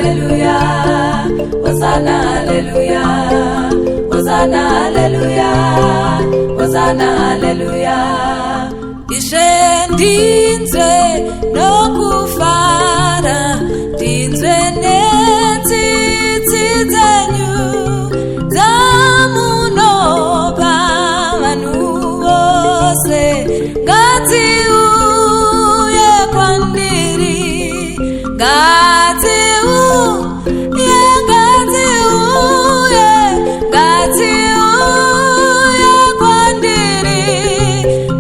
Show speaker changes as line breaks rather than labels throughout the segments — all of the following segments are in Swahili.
hallelujah, Hosanna, hallelujah, Hosanna, hallelujah, Hosanna, hallelujah. Ishe Ndinzwe Nokufara, Ndinzwe netiti zenyu, zamunoba vanu vose, ngati uye kwandiri, ngati uye, ngati uye, ngati uye kwandiri,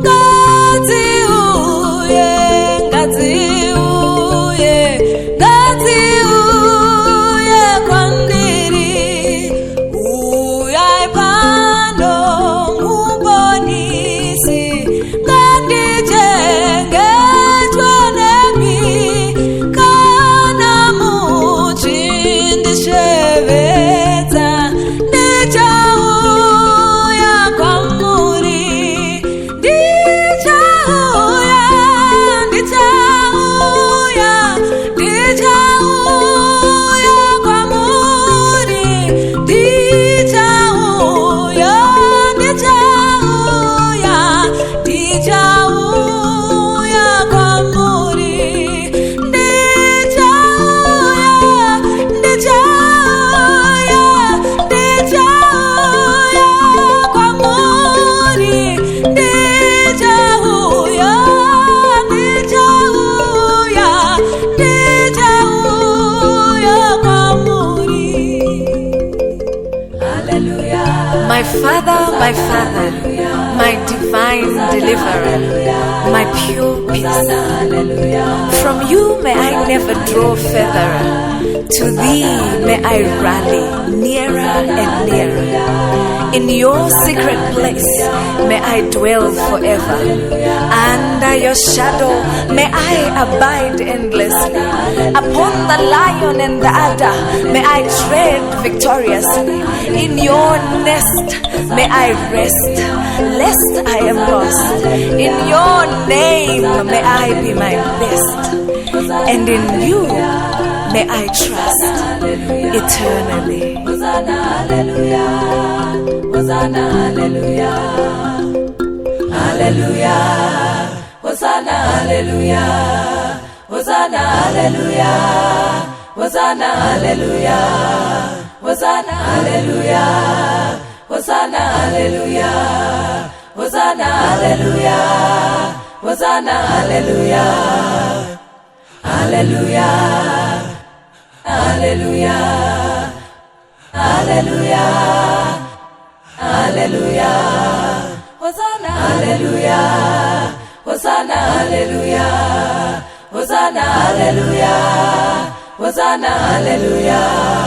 ngati uye, ngati uye, ngati uye kwandiri, uyai pano mubonisi, ngandichengetwe nemi, kana muchindishevedza, ndichauya kwamuri, ndichauya, ndichauya, ndichauya kwamuri, ndichauya, ndichauya, ndichauya kwamuri, ndichauya, ndichauya, ndichauya kwamuri, ndichauya, ndichauya, ndichauya kwamuri. Hallelujah.
My Father, my divine deliverer, my pure peace. From you may I never draw further. To thee may I rally nearer and nearer. In your secret place may I dwell forever. Under your shadow may I abide endlessly. Upon the lion and the adder may I tread victoriously. In your nest may I rest, lest I am lost. In your name may I be my best, and in you may I trust eternally.
Hosanna, hallelujah, Hosanna, hallelujah, hallelujah, Hosanna, hallelujah, Hosanna, hallelujah, Hosanna, hallelujah, Hosanna, hallelujah, Hosanna, hallelujah, Hosanna, hallelujah, Hosanna, hallelujah, hallelujah, hallelujah, hallelujah, hallelujah, Hosanna, hallelujah, Hosanna, hallelujah, Hosanna, hallelujah, Hosanna, hallelujah.